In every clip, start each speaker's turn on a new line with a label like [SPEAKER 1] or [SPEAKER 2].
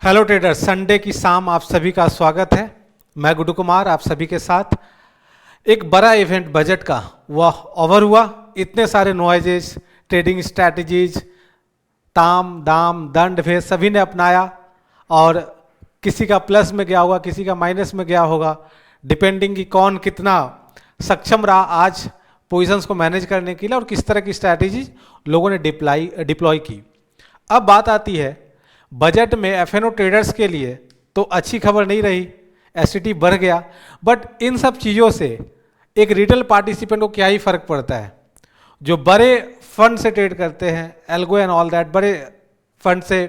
[SPEAKER 1] Hello traders, Sunday की शाम आप सभी का स्वागत है। मैं गुड्डू कुमार आप सभी के साथ। एक बड़ा इवेंट बजट का वह ओवर हुआ। इतने सारे नॉइजेस, ट्रेडिंग स्ट्रैटेजीज, ताम दाम दंड भेद सभी ने अपनाया और किसी का प्लस में गया होगा, किसी का माइनस में गया होगा, डिपेंडिंग कि कौन कितना सक्षम रहा आज पोजीशंस को मैनेज करने के लिए और किस तरह की स्ट्रैटेजीज लोगों ने डिप्लॉय की। अब बात आती है बजट में एफएनओ ट्रेडर्स के लिए तो अच्छी खबर नहीं रही, एसटीटी बढ़ गया, बट इन सब चीज़ों से एक रिटेल पार्टिसिपेंट को क्या ही फर्क पड़ता है। जो बड़े फंड से ट्रेड करते हैं, एल्गो एंड ऑल दैट, बड़े फंड से,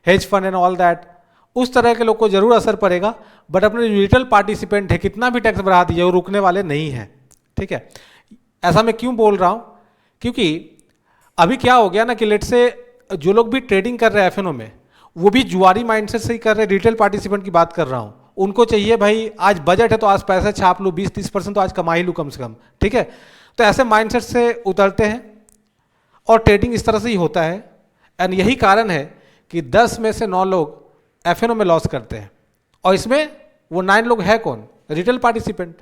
[SPEAKER 1] hedge fund and all that, उस तरह के लोग को जरूर असर पड़ेगा, बट अपने जो रिटेल पार्टिसिपेंट है कितना भी टैक्स बढ़ा दीजिए वो रुकने वाले नहीं हैं। ठीक है, ऐसा मैं क्यों बोल रहा हूँ, क्योंकि अभी क्या हो गया ना कि लेट से जो लोग भी ट्रेडिंग कर रहे हैं एफएनओ में वो भी जुआरी माइंडसेट से ही कर रहे हैं। रिटेल पार्टिसिपेंट की बात कर रहा हूँ, उनको चाहिए भाई आज बजट है तो आज पैसा छाप लूँ, 20-30% तो आज कमा ही लूँ कम से कम। ठीक है, तो ऐसे माइंडसेट से उतरते हैं और ट्रेडिंग इस तरह से ही होता है। एंड यही कारण है कि 10 में से 9 लोग एफएनओ में लॉस करते हैं और इसमें वो 9 लोग है कौन? Retail participant.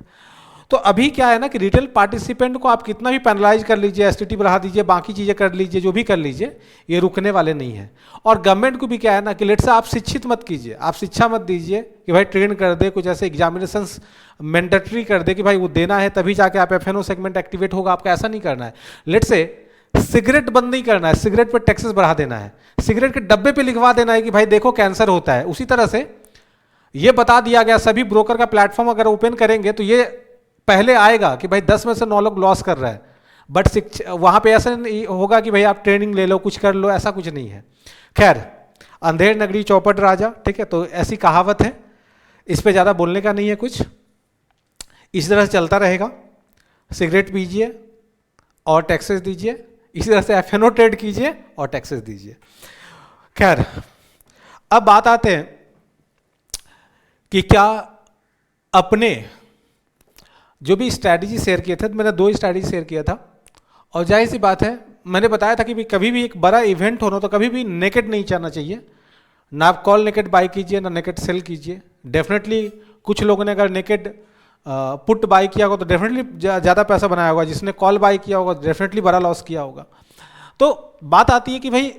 [SPEAKER 1] तो अभी क्या है ना कि रिटेल पार्टिसिपेंट को आप कितना भी पेनलाइज कर लीजिए, एसटीटी बढ़ा दीजिए, बाकी चीज़ें कर लीजिए, जो भी कर लीजिए, ये रुकने वाले नहीं है। और गवर्नमेंट को भी क्या है ना कि लेट से आप शिक्षित मत कीजिए, आप शिक्षा मत दीजिए कि भाई ट्रेन कर दे, कुछ ऐसे एग्जामिनेशंस मैंडेटरी कर दे कि भाई वो देना है तभी जाके आप एफएनओ सेगमेंट एक्टिवेट होगा। आपका ऐसा नहीं करना है। लेट से सिगरेट बंद नहीं करना है, सिगरेट पर टैक्सेस बढ़ा देना है, सिगरेट के डब्बे पे लिखवा देना है कि भाई देखो कैंसर होता है। उसी तरह से ये बता दिया गया, सभी ब्रोकर का प्लेटफॉर्म अगर ओपन करेंगे तो ये पहले आएगा कि भाई 10 में से 9 लोग लॉस कर रहा है, बट वहां पे ऐसा नहीं होगा कि भाई आप ट्रेनिंग ले लो, कुछ कर लो, ऐसा कुछ नहीं है। खैर, अंधेर नगरी चौपट राजा, ठीक है, तो ऐसी कहावत है, इस पे ज़्यादा बोलने का नहीं है कुछ। इस तरह से चलता रहेगा, सिगरेट पीजिए और टैक्सेस दीजिए, इसी तरह से एफएनओ ट्रेड कीजिए और टैक्सेस दीजिए। खैर, अब बात आते हैं कि क्या अपने जो भी स्ट्रैटेजी शेयर किए थे, तो मैंने 2 स्ट्रैटेजी शेयर किया था और जाहिर सी बात है मैंने बताया था कि कभी भी एक बड़ा इवेंट होना तो कभी भी नेकेड नहीं जाना चाहिए। ना आप कॉल नेकेड बाई कीजिए, ना नेकेड सेल कीजिए। डेफिनेटली कुछ लोगों ने अगर नेकेड पुट बाई किया होगा तो डेफिनेटली ज़्यादा पैसा बनाया होगा, जिसने कॉल बाई किया होगा डेफिनेटली बड़ा लॉस किया होगा। तो बात आती है कि भाई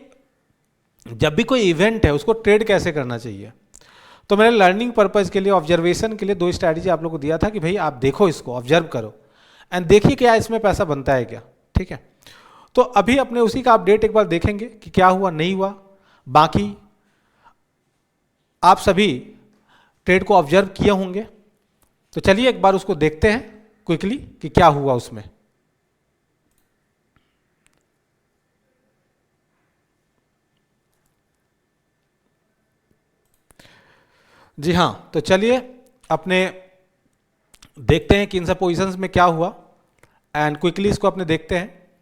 [SPEAKER 1] जब भी कोई इवेंट है उसको ट्रेड कैसे करना चाहिए। तो मैंने लर्निंग पर्पज़ के लिए, ऑब्जर्वेशन के लिए 2 स्ट्रैटेजी आप लोगों को दिया था कि भाई आप देखो, इसको ऑब्जर्व करो एंड देखिए क्या इसमें पैसा बनता है क्या। ठीक है, तो अभी अपने उसी का अपडेट एक बार देखेंगे कि क्या हुआ नहीं हुआ। बाकी आप सभी ट्रेड को ऑब्जर्व किए होंगे, तो चलिए एक बार उसको देखते हैं क्विकली कि क्या हुआ उसमें। जी हाँ, तो चलिए अपने देखते हैं कि इन सब पोजीशंस में क्या हुआ एंड क्विकली इसको अपने देखते हैं।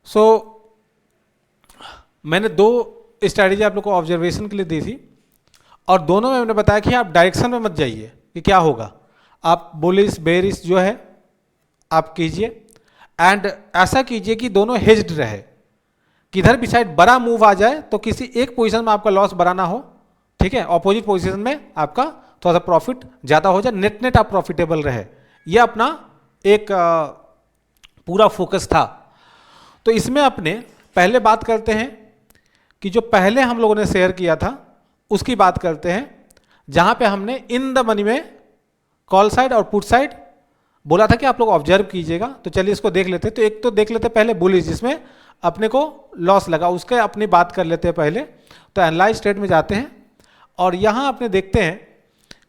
[SPEAKER 1] सो मैंने 2 स्ट्रैटेजी आप लोग को ऑब्जर्वेशन के लिए दी थी और दोनों में मैंने बताया कि आप डायरेक्शन में मत जाइए कि क्या होगा, आप बुलिश बेरिश जो है आप कीजिए एंड ऐसा कीजिए कि दोनों हेज्ड रहे, किधर भी साइड बड़ा मूव आ जाए तो किसी एक पोजीशन में आपका लॉस बड़ा ना हो। ठीक है, ऑपोजिट पोजीशन में आपका थोड़ा सा प्रॉफिट ज़्यादा हो जाए, नेट नेट आप प्रॉफिटेबल रहे। ये अपना एक पूरा फोकस था। तो इसमें अपने पहले बात करते हैं कि जो पहले हम लोगों ने शेयर किया था उसकी बात करते हैं, जहां पे हमने इन द मनी में कॉल साइड और पुट साइड बोला था कि आप लोग ऑब्जर्व कीजिएगा। तो चलिए इसको देख लेते हैं। तो एक तो देख लेते हैं पहले बुलिश, जिसमें अपने को लॉस लगा, उसके अपनी बात कर लेते हैं पहले। तो एनालाइज ट्रेड में जाते हैं और यहाँ अपने देखते हैं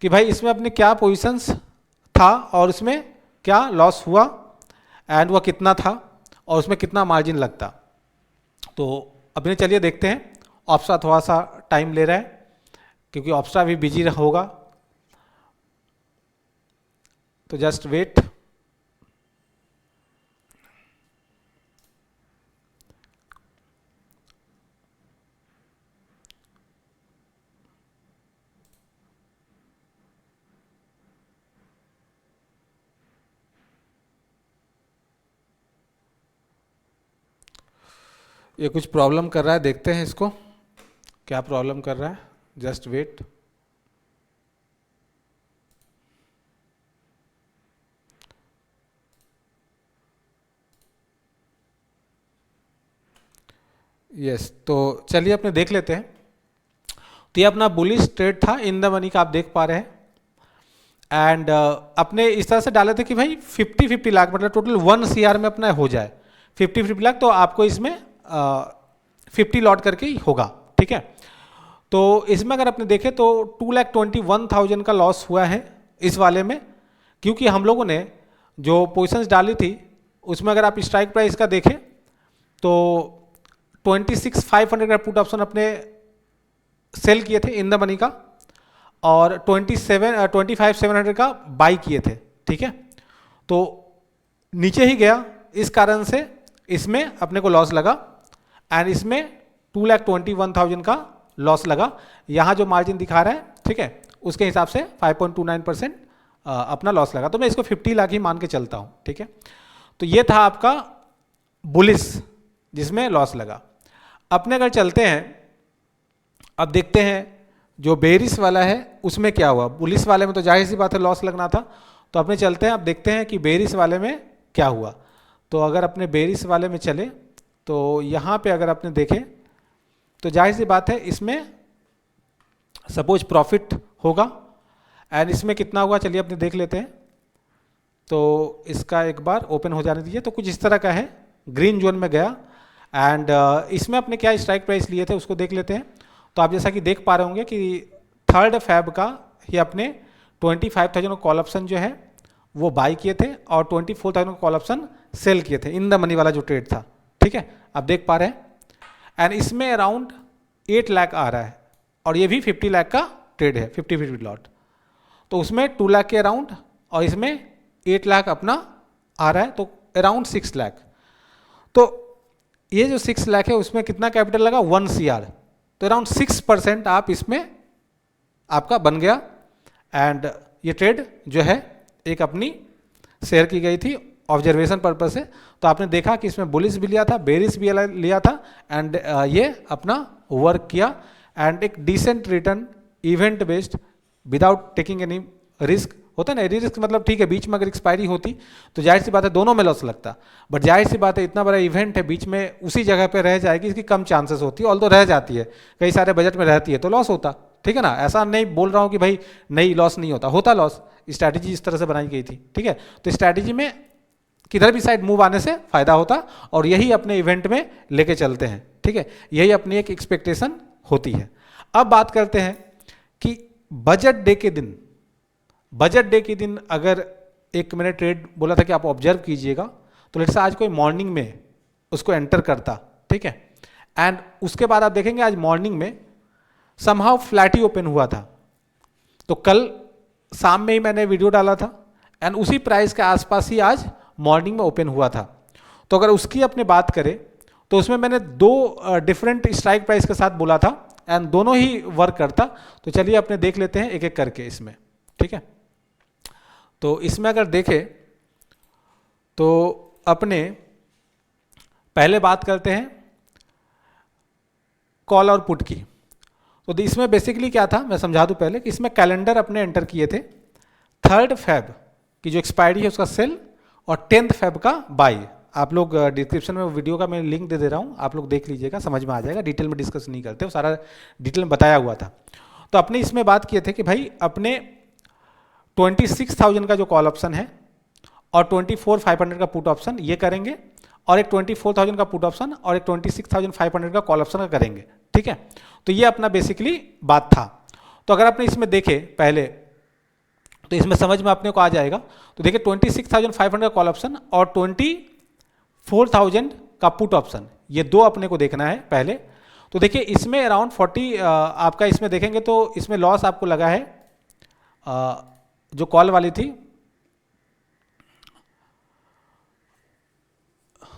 [SPEAKER 1] कि भाई इसमें अपने क्या पोजीशंस था और उसमें क्या लॉस हुआ एंड वह कितना था और उसमें कितना मार्जिन लगता। तो अपने चलिए देखते हैं। ऑप्स्ट्रा थोड़ा सा टाइम ले रहा है क्योंकि ऑप्स्ट्रा भी बिजी होगा, तो जस्ट वेट। ये कुछ प्रॉब्लम कर रहा है, देखते हैं इसको क्या प्रॉब्लम कर रहा है। Just wait. यस, तो चलिए अपने देख लेते हैं। तो ये अपना बुलिश ट्रेड था इन द मनी का, आप देख पा रहे हैं। एंड अपने इस तरह से डाले थे कि भाई 50-50 लाख, मतलब टोटल 1 CR में अपना हो जाए 50-50 लाख, तो आपको इसमें 50 लॉट करके ही होगा, ठीक है। तो इसमें अगर आपने देखे तो 2,21,000 का लॉस हुआ है इस वाले में, क्योंकि हम लोगों ने जो पोजिशंस डाली थी उसमें अगर आप स्ट्राइक प्राइस का देखें तो 26,500 का पुट ऑप्शन अपने सेल किए थे इन द मनी का, और 25,700 का बाई किए थे, ठीक है। तो नीचे ही गया, इस कारण से इसमें अपने को लॉस लगा, एंड इसमें 2,21,000 का लॉस लगा। यहाँ जो मार्जिन दिखा रहा है, ठीक है, उसके हिसाब से 5.29% अपना लॉस लगा। तो मैं इसको 50 लाख ही मान के चलता हूँ, ठीक है। तो ये था आपका बुलिस जिसमें लॉस लगा। अपने अगर चलते हैं, अब देखते हैं जो बेरिस वाला है उसमें क्या हुआ। बुलिस वाले में तो जाहिर सी बात है लॉस लगना था, तो अपने चलते हैं, अब देखते हैं कि बेरिस वाले में क्या हुआ। तो अगर अपने बेरिस वाले में चले तो यहाँ पे अगर आपने देखे तो जाहिर सी बात है इसमें सपोज प्रॉफिट होगा, एंड इसमें कितना हुआ चलिए अपने देख लेते हैं। तो इसका एक बार ओपन हो जाने दीजिए। तो कुछ इस तरह का है, ग्रीन जोन में गया, एंड इसमें अपने क्या स्ट्राइक प्राइस लिए थे उसको देख लेते हैं। तो आप जैसा कि देख पा रहे होंगे कि 3 Feb का ही अपने 25,000 का कॉल ऑप्शन जो है वो बाई किए थे, और 24,000 का कॉल ऑप्शन सेल किए थे इन द मनी वाला जो ट्रेड था, ठीक है, आप देख पा रहे हैं। एंड इसमें अराउंड 8 लाख आ रहा है, और ये भी 50 लाख का ट्रेड है, 50-50 लॉट। तो उसमें 2 लाख के अराउंड, और इसमें 8 लाख अपना आ रहा है, तो अराउंड 6 लाख। तो ये जो 6 लाख है उसमें कितना कैपिटल लगा, 1 CR, तो अराउंड 6% आप इसमें आपका बन गया। एंड ये ट्रेड जो है एक अपनी शेयर की गई थी ऑब्जर्वेशन पर्पज से। तो आपने देखा कि इसमें बुलिस भी लिया था, बेरिस भी लिया था, एंड ये अपना वर्क किया, एंड एक decent return event based without taking any risk होता है ना। रिस्क मतलब ठीक है, बीच में अगर एक्सपायरी होती तो जाहिर सी बात है दोनों में लॉस लगता, बट जाहिर सी बात है इतना बड़ा इवेंट है, बीच में उसी जगह पे रह जाएगी, इसकी कम चांसेस होती है, ऑल्दो रह जाती है, कई सारे बजट में रहती है तो लॉस होता, ठीक है ना। ऐसा नहीं बोल रहा हूँ कि भाई नहीं लॉस नहीं होता, होता लॉस, स्ट्रैटेजी इस तरह से बनाई गई थी, ठीक है। तो स्ट्रैटेजी में किधर भी साइड मूव आने से फायदा होता, और यही अपने इवेंट में लेके चलते हैं, ठीक है, यही अपनी एक एक्सपेक्टेशन होती है। अब बात करते हैं कि बजट डे के दिन, बजट डे के दिन अगर एक मैंने ट्रेड बोला था कि आप ऑब्जर्व कीजिएगा, तो लेट्स से आज कोई मॉर्निंग में उसको एंटर करता, ठीक है, एंड उसके बाद आप देखेंगे आज मॉर्निंग में समहाउ फ्लैट ही ओपन हुआ था। तो कल शाम में ही मैंने वीडियो डाला था, एंड उसी प्राइस के आसपास ही आज मॉर्निंग में ओपन हुआ था। तो अगर उसकी अपने बात करें तो उसमें मैंने 2 डिफरेंट स्ट्राइक प्राइस के साथ बोला था, एंड दोनों ही वर्क करता। तो चलिए अपने देख लेते हैं एक एक करके इसमें, ठीक है। तो इसमें अगर देखें तो अपने पहले बात करते हैं कॉल और पुट की। तो इसमें बेसिकली क्या था मैं समझा दूं पहले कि इसमें कैलेंडर अपने एंटर किए थे, 3 Feb की जो एक्सपायरी है उसका सेल, और 10 Feb का बाई। आप लोग डिस्क्रिप्शन में वीडियो का मैं लिंक दे रहा हूँ, आप लोग देख लीजिएगा, समझ में आ जाएगा, डिटेल में डिस्कस नहीं करते, वो सारा डिटेल में बताया हुआ था। तो अपने इसमें बात किए थे कि भाई अपने 26,000 का जो कॉल ऑप्शन है और 24,500 का पुट ऑप्शन ये करेंगे, और एक 24,000 का पुट ऑप्शन और एक 26,500 का कॉल ऑप्शन का करेंगे, ठीक है। तो ये अपना बेसिकली बात था। तो अगर आपने इसमें देखे पहले तो इसमें समझ में अपने को आ जाएगा। तो देखिए 26,500 का कॉल ऑप्शन और 24,000 का पुट ऑप्शन, ये 2 अपने को देखना है पहले। तो देखिए इसमें अराउंड 40 आपका इसमें देखेंगे तो इसमें लॉस आपको लगा है जो कॉल वाली थी।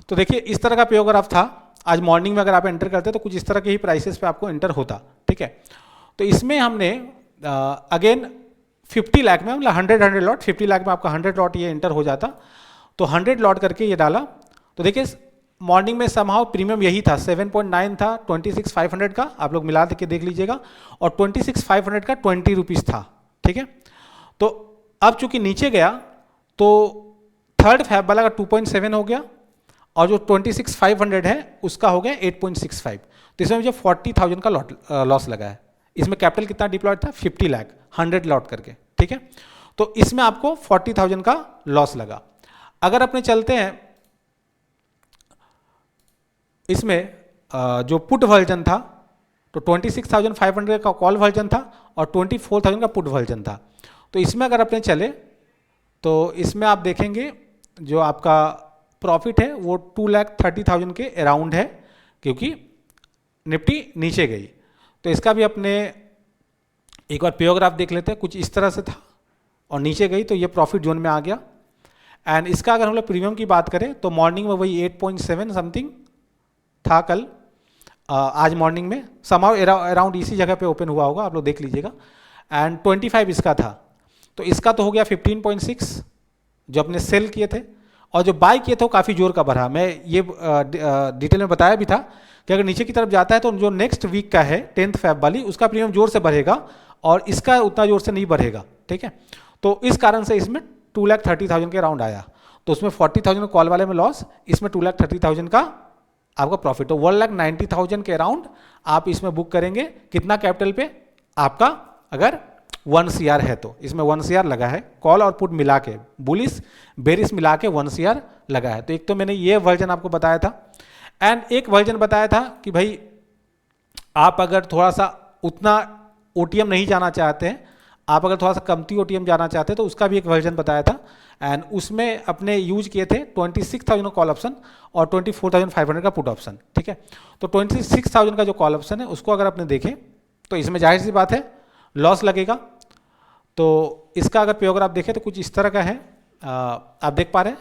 [SPEAKER 1] तो देखिए इस तरह का पैराग्राफ था, आज मॉर्निंग में अगर आप एंटर करते तो कुछ इस तरह के ही प्राइसेस पे आपको एंटर होता, ठीक है। तो इसमें हमने अगेन 50 लाख में मतलब 100 लॉट, 50 लाख में आपका 100 लॉट ये एंटर हो जाता, तो 100 लॉट करके ये डाला। तो देखिए मॉर्निंग में समहाउ प्रीमियम यही था, 7.9 था 26,500 का, आप लोग मिला के देख लीजिएगा, और 26,500 का 20 रुपीज़ था, ठीक है। तो अब चूंकि नीचे गया तो थर्ड फैब वाला का 2.7 हो गया, और जो 26,500 है उसका हो गया 8.65। तो इसमें मुझे 40,000 का लॉस लगा है। इसमें कैपिटल कितना डिप्लॉयड था, 50 लाख, 100 लॉट करके, ठीक है। तो इसमें आपको 40,000 का लॉस लगा। अगर अपने चलते हैं इसमें जो पुट वर्जन था, तो 26,500 का कॉल वर्जन था और 24,000 का पुट वर्जन था। तो इसमें अगर अपने चले तो इसमें आप देखेंगे जो आपका प्रॉफिट है वो 2,30,000 के अराउंड है, क्योंकि निफ्टी नीचे गई। तो इसका भी अपने एक बार पेयोग्राफ देख लेते हैं, कुछ इस तरह से था और नीचे गई तो ये प्रॉफिट जोन में आ गया। एंड इसका अगर हम लोग प्रीमियम की बात करें तो मॉर्निंग में वही 8.7 समथिंग था कल, आज मॉर्निंग में समाउ अराउंड इसी जगह पे ओपन हुआ होगा, आप लोग देख लीजिएगा। एंड 25 इसका था, तो इसका तो हो गया 15.6 जो अपने सेल किए थे, और जो बाय किए थे वो काफ़ी जोर का बढ़ा। मैं ये डिटेल में बताया भी था कि अगर नीचे की तरफ जाता है तो जो नेक्स्ट वीक का है 10th फेब वाली, उसका प्रीमियम जोर से बढ़ेगा और इसका उतना जोर से नहीं बढ़ेगा, ठीक है। तो इस कारण से इसमें 2,30,000 के अराउंड आया। तो उसमें 40,000 कॉल वाले में लॉस, इसमें 2,30,000 का आपका प्रॉफिट। तो 1,90,000 के अराउंड आप इसमें बुक करेंगे। कितना कैपिटल पे आपका, अगर 1 CR है तो इसमें 1 CR लगा है, कॉल और पुट मिला के, बुलिस बेरिस मिला के 1 CR लगा है। तो एक तो मैंने ये वर्जन आपको बताया था, एंड एक वर्जन बताया था कि भाई आप अगर थोड़ा सा उतना OTM नहीं जाना चाहते हैं, आप अगर थोड़ा सा कमती OTM जाना चाहते हैं तो उसका भी एक वर्जन बताया था। एंड उसमें अपने यूज किए थे 26,000 कॉल ऑप्शन और 24,500 का पुट ऑप्शन, ठीक है। तो 26,000 का जो कॉल ऑप्शन है उसको अगर आपने देखें तो इसमें जाहिर सी बात है लॉस लगेगा। तो इसका अगर पेयोग्राफ देखें तो कुछ इस तरह का है, आप देख पा रहे हैं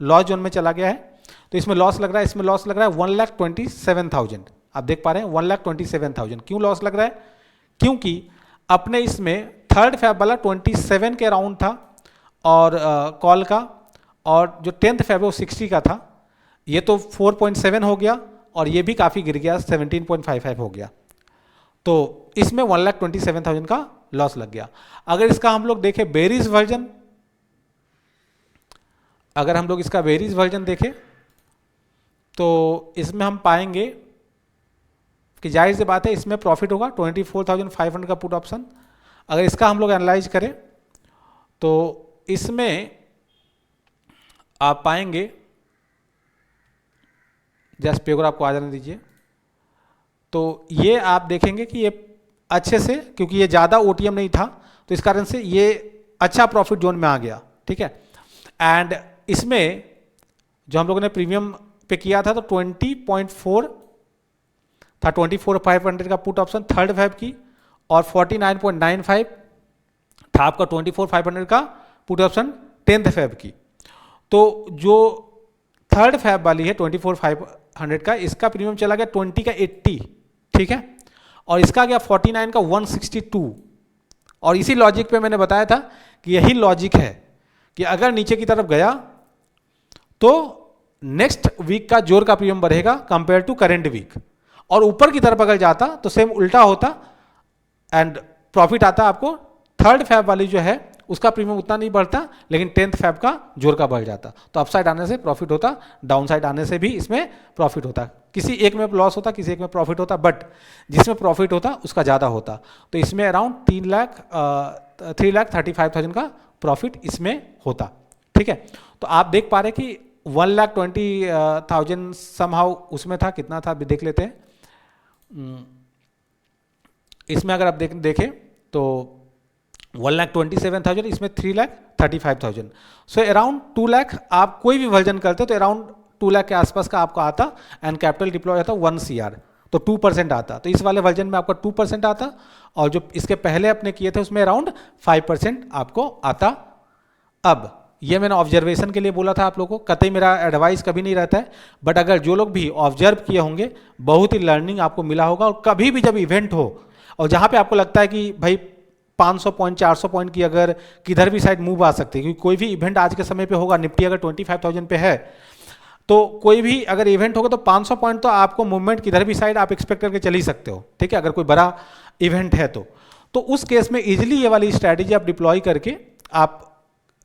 [SPEAKER 1] लॉस जोन में चला गया है। तो इसमें लॉस लग रहा है, इसमें लॉस लग रहा है 1,27,000, आप देख पा रहे हैं 1,27,000। क्यों लॉस लग रहा है, क्योंकि अपने इसमें थर्ड फैब वाला 27 के अराउंड था और कॉल का, और जो 10th फैब है वो 60 का था। ये तो 4.7 हो गया और ये भी काफ़ी गिर गया, 17.55 हो गया। तो इसमें 1,27,000 का लॉस लग गया। अगर इसका हम लोग देखें बेरीज वर्जन, अगर हम लोग इसका बेरीज वर्जन देखें तो इसमें हम पाएंगे कि जाहिर सी बात है इसमें प्रॉफिट होगा 24,500 का पुट ऑप्शन। अगर इसका हम लोग एनालाइज करें तो इसमें आप पाएंगे, जस्ट पेयोग्राफ को आ जाने दीजिए, तो ये आप देखेंगे कि ये अच्छे से, क्योंकि ये ज़्यादा OTM नहीं था तो इस कारण से ये अच्छा प्रॉफिट जोन में आ गया, ठीक है। एंड इसमें जो हम लोगों ने प्रीमियम पे किया था तो 20.4 था, 24,500 का पुट ऑप्शन थर्ड फैब की, और 49.95 था आपका 24,500 का पुट ऑप्शन 10th फैब की। तो जो थर्ड फैब वाली है 24,500 का, इसका प्रीमियम चला गया 20 का 80, ठीक है, और इसका गया 49 का 162। और इसी लॉजिक पे मैंने बताया था कि यही लॉजिक है कि अगर नीचे की तरफ गया तो नेक्स्ट वीक का जोर का प्रीमियम बढ़ेगा कंपेयर टू करेंट वीक, और ऊपर की तरफ अगर जाता तो सेम उल्टा होता एंड प्रॉफिट आता आपको थर्ड फैब वाली जो है उसका प्रीमियम उतना नहीं बढ़ता, लेकिन 10th फैब का जोर का बढ़ जाता। तो अपसाइड आने से प्रॉफिट होता, डाउन साइड आने से भी इसमें प्रॉफिट होता। किसी एक में लॉस होता, किसी एक में प्रॉफिट होता, बट जिसमें प्रॉफिट होता उसका ज़्यादा होता। तो इसमें अराउंड 3,35,000 का प्रॉफिट इसमें होता, ठीक है। तो आप देख पा रहे कि 1,20,000 समहाउ उसमें था, कितना था अभी देख लेते हैं। इसमें अगर आप देखें तो 1,27,000, इसमें 3,35,000। सो अराउंड 2 लाख आप कोई भी वर्जन करते तो अराउंड 2 लाख के आसपास का आपको आता, एंड कैपिटल डिप्लॉय आता 1 CR, तो 2% आता। तो इस वाले वर्जन में आपका 2% आता, और जो इसके पहले अपने किए थे उसमें अराउंड 5% आपको आता। अब ये मैंने ऑब्जर्वेशन के लिए बोला था आप लोगों को, कतई मेरा एडवाइस कभी नहीं रहता है, बट अगर जो लोग भी ऑब्जर्व किए होंगे बहुत ही लर्निंग आपको मिला होगा। और कभी भी जब इवेंट हो और जहाँ पे आपको लगता है कि भाई 500 पॉइंट 400 पॉइंट की अगर किधर भी साइड मूव आ सकती है, क्योंकि कोई भी इवेंट आज के समय पे होगा, निफ्टी अगर 25,000 पे है तो कोई भी अगर इवेंट होगा तो 500 पॉइंट तो आपको मूवमेंट किधर भी साइड आप एक्सपेक्ट करके चल ही सकते हो, ठीक है, अगर कोई बड़ा इवेंट है तो उस केस में इजीली ये वाली स्ट्रैटेजी आप डिप्लॉय करके आप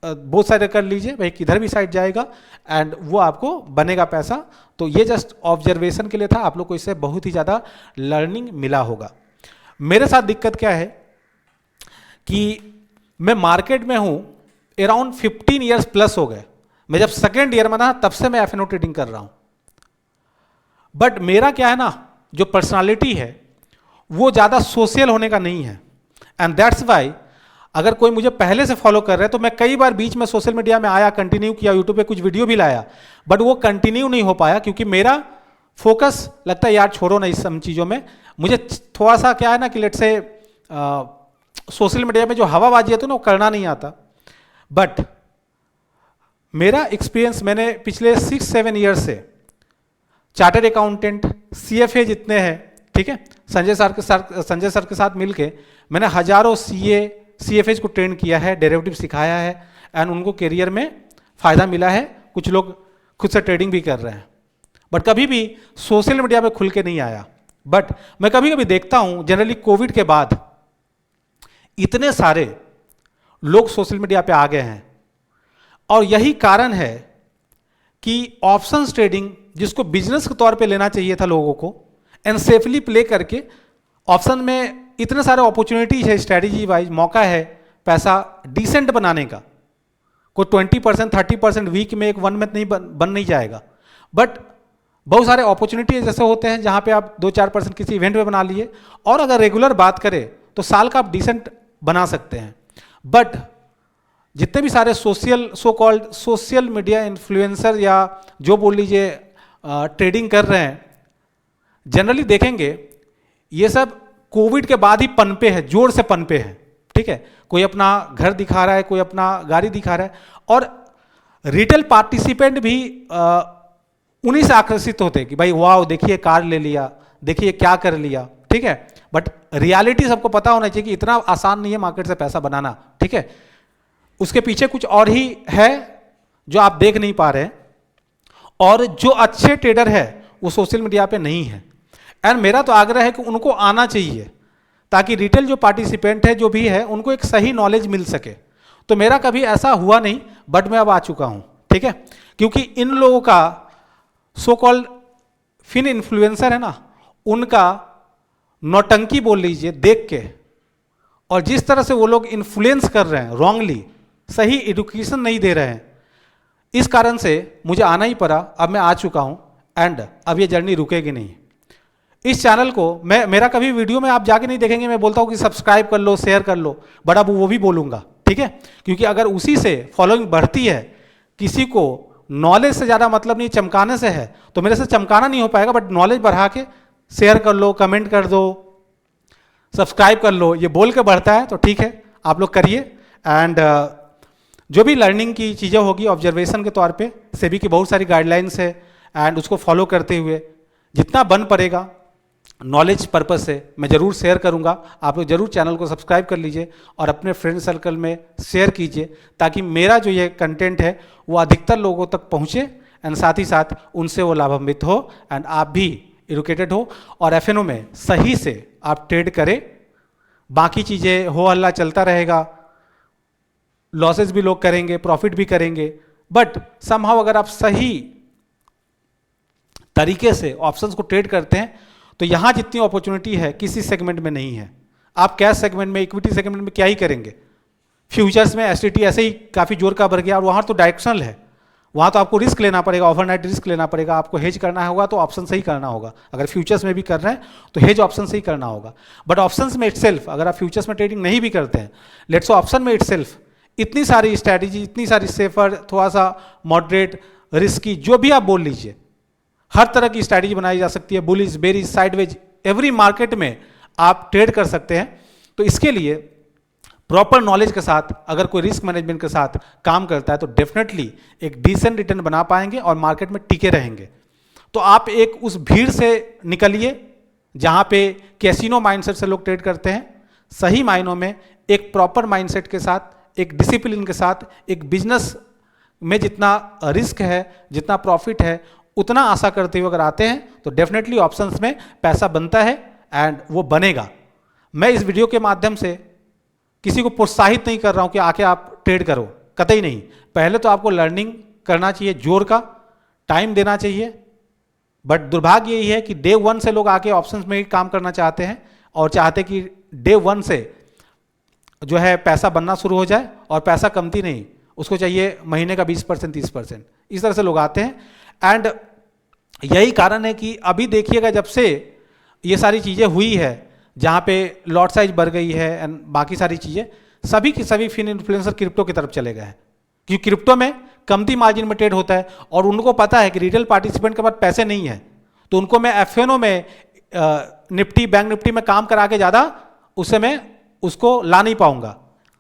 [SPEAKER 1] बहुत सारे कर लीजिए, भाई किधर भी साइड जाएगा एंड वो आपको बनेगा पैसा। तो ये जस्ट ऑब्जर्वेशन के लिए था, आप लोग को इससे बहुत ही ज़्यादा लर्निंग मिला होगा। मेरे साथ दिक्कत क्या है कि मैं मार्केट में हूँ अराउंड 15 ईयर्स प्लस हो गए, मैं जब सेकेंड ईयर में ना तब से मैं एफ&ओ ट्रेडिंग कर रहा हूँ। बट मेरा क्या है ना, जो पर्सनालिटी है वो ज़्यादा सोशल होने का नहीं है, एंड दैट्स वाई अगर कोई मुझे पहले से फॉलो कर रहा है तो मैं कई बार बीच में सोशल मीडिया में आया, कंटिन्यू किया, यूट्यूब पे कुछ वीडियो भी लाया, बट वो कंटिन्यू नहीं हो पाया क्योंकि मेरा फोकस लगता है यार छोड़ो ना इस सब चीज़ों में। मुझे थोड़ा सा क्या है ना कि लेट से सोशल मीडिया में जो हवाबाजी है तो ना वो करना नहीं आता। बट मेरा एक्सपीरियंस, मैंने पिछले 6-7 ईयर्स से चार्टर्ड अकाउंटेंट, CFA जितने हैं, ठीक है, संजय सर के साथ मिलके मैंने हजारों CFAs को ट्रेन किया है, डेरिवेटिव सिखाया है एंड उनको करियर में फ़ायदा मिला है। कुछ लोग खुद से ट्रेडिंग भी कर रहे हैं, बट कभी भी सोशल मीडिया पे खुल के नहीं आया। बट मैं कभी कभी देखता हूं, जनरली कोविड के बाद इतने सारे लोग सोशल मीडिया पे आ गए हैं और यही कारण है कि ऑप्शंस ट्रेडिंग जिसको बिजनेस के तौर पे लेना चाहिए था लोगों को, एंड सेफली प्ले करके ऑप्शन में इतने सारे अपॉर्चुनिटीज है, स्ट्रैटेजी वाइज मौका है पैसा डिसेंट बनाने का। कोई 20% 30% वीक में एक 1 मंथ नहीं बन नहीं जाएगा, बट बहुत सारे अपॉर्चुनिटीज जैसे होते हैं जहां पे आप 2-4% किसी इवेंट में बना लिए, और अगर रेगुलर बात करें तो साल का आप डिसेंट बना सकते हैं। बट जितने भी सारे so called social media influencer या जो बोल लीजिए ट्रेडिंग कर रहे हैं, जनरली देखेंगे ये सब कोविड के बाद ही पनपे है, जोर से पनपे है, ठीक है। कोई अपना घर दिखा रहा है, कोई अपना गाड़ी दिखा रहा है, और रिटेल पार्टिसिपेंट भी उन्हीं से आकर्षित होते हैं कि भाई वाह देखिए कार ले लिया, देखिए क्या कर लिया, ठीक है। बट रियलिटी सबको पता होना चाहिए कि इतना आसान नहीं है मार्केट से पैसा बनाना, ठीक है। उसके पीछे कुछ और ही है जो आप देख नहीं पा रहे हैं, और जो अच्छे ट्रेडर है वो सोशल मीडिया पे नहीं है। एंड मेरा तो आग्रह है कि उनको आना चाहिए ताकि रिटेल जो पार्टिसिपेंट है जो भी है उनको एक सही नॉलेज मिल सके। तो मेरा कभी ऐसा हुआ नहीं, बट मैं अब आ चुका हूं, ठीक है, क्योंकि इन लोगों का सो कॉल्ड फिन इन्फ्लुएंसर है ना, उनका नौटंकी बोल लीजिए देख के, और जिस तरह से वो लोग इन्फ्लुएंस कर रहे हैं रॉन्गली, सही एजुकेशन नहीं दे रहे हैं, इस कारण से मुझे आना ही पड़ा। अब मैं आ चुका हूं एंड अब ये जर्नी रुकेगी नहीं। इस चैनल को मेरा कभी वीडियो में आप जाके नहीं देखेंगे मैं बोलता हूं कि सब्सक्राइब कर लो, शेयर कर लो, बट अब वो भी बोलूंगा, ठीक है, क्योंकि अगर उसी से फॉलोइंग बढ़ती है, किसी को नॉलेज से ज़्यादा मतलब नहीं चमकाने से है, तो मेरे से चमकाना नहीं हो पाएगा, बट नॉलेज बढ़ा के शेयर कर लो, कमेंट कर दो, सब्सक्राइब कर लो, ये बोल के बढ़ता है, तो ठीक है आप लोग करिए। एंड जो भी लर्निंग की चीज़ें होगी ऑब्जर्वेशन के तौर पे, सेबी की बहुत सारी गाइडलाइंस है एंड उसको फॉलो करते हुए जितना बन पड़ेगा नॉलेज पर्पस से मैं ज़रूर शेयर करूंगा। आप लोग जरूर चैनल को सब्सक्राइब कर लीजिए और अपने फ्रेंड सर्कल में शेयर कीजिए ताकि मेरा जो ये कंटेंट है वो अधिकतर लोगों तक पहुंचे एंड साथ ही साथ उनसे वो लाभान्वित हो एंड आप भी एजुकेटेड हो और एफ&ओ में सही से आप ट्रेड करें। बाकी चीज़ें हो हल्ला चलता रहेगा, लॉसेस भी लोग करेंगे, प्रॉफिट भी करेंगे, बट समहाउ अगर आप सही तरीके से ऑप्शंस को ट्रेड करते हैं तो यहां जितनी अपॉर्चुनिटी है किसी सेगमेंट में नहीं है। आप कैश सेगमेंट में, इक्विटी सेगमेंट में क्या ही करेंगे, फ्यूचर्स में एसटीटी ऐसे ही काफ़ी जोर का बढ़ गया और वहां तो डायरेक्शनल है, वहां तो आपको रिस्क लेना पड़ेगा, ओवरनाइट रिस्क लेना पड़ेगा, आपको हेज करना होगा तो ऑप्शन से ही करना होगा। अगर फ्यूचर्स में भी कर रहे हैं तो हेज ऑप्शन से ही करना होगा। बट ऑप्शंस में इटसेल्फ अगर आप फ्यूचर्स में ट्रेडिंग नहीं भी करते हैं, लेट्स सो ऑप्शन में इटसेल्फ इतनी सारी स्ट्रैटेजी, इतनी सारी सेफर, थोड़ा सा मॉडरेट, रिस्की, जो भी आप बोल लीजिए, हर तरह की स्ट्रैटेजी बनाई जा सकती है। Bullish, bearish, sideways, every market में आप ट्रेड कर सकते हैं। तो इसके लिए प्रॉपर नॉलेज के साथ अगर कोई रिस्क मैनेजमेंट के साथ काम करता है तो डेफिनेटली एक डिसेंट रिटर्न बना पाएंगे और मार्केट में टिके रहेंगे। तो आप एक उस भीड़ से निकलिए जहां पे कैसीनो माइंडसेट से लोग ट्रेड करते हैं, सही मायनों में एक प्रॉपर माइंडसेट के साथ, एक डिसिप्लिन के साथ, एक बिजनेस में जितना रिस्क है, जितना प्रॉफिट है, उतना आशा करते हुए अगर आते हैं तो डेफिनेटली ऑप्शंस में पैसा बनता है एंड वो बनेगा। मैं इस वीडियो के माध्यम से किसी को प्रोत्साहित नहीं कर रहा हूं कि आके आप ट्रेड करो, कतई नहीं। पहले तो आपको लर्निंग करना चाहिए, जोर का टाइम देना चाहिए। बट दुर्भाग्य यही है कि डे वन से लोग आके ऑप्शंस में ही काम करना चाहते हैं और चाहते कि डे वन से जो है पैसा बनना शुरू हो जाए, और पैसा कमती नहीं, उसको चाहिए महीने का 20% 30%, इस तरह से लोग आते हैं। एंड यही कारण है कि अभी देखिएगा जब से ये सारी चीज़ें हुई है, जहाँ पे लॉट साइज बढ़ गई है एंड बाकी सारी चीज़ें, सभी की सभी फिन इन्फ्लुएंसर क्रिप्टो की तरफ चले गए हैं, क्योंकि क्रिप्टो में कमती मार्जिन में ट्रेड होता है और उनको पता है कि रिटेल पार्टिसिपेंट के पास पैसे नहीं है, तो उनको मैं एफएनओ में निफ्टी, बैंक निफ्टी में काम करा के ज़्यादा उससे मैं उसको ला नहीं पाऊंगा।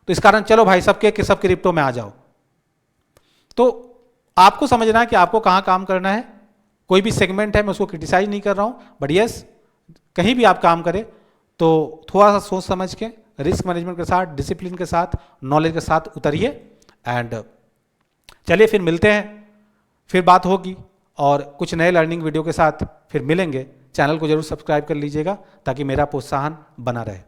[SPEAKER 1] तो इस कारण चलो भाई सब क्रिप्टो में आ जाओ। तो आपको समझना है कि आपको कहाँ काम करना है। कोई भी सेगमेंट है, मैं उसको क्रिटिसाइज नहीं कर रहा हूँ, बट यस कहीं भी आप काम करें तो थोड़ा सा सोच समझ के, रिस्क मैनेजमेंट के साथ, डिसिप्लिन के साथ, नॉलेज के साथ उतरिए। एंड चलिए फिर मिलते हैं, फिर बात होगी और कुछ नए लर्निंग वीडियो के साथ फिर मिलेंगे। चैनल को जरूर सब्सक्राइब कर लीजिएगा ताकि मेरा प्रोत्साहन बना रहे।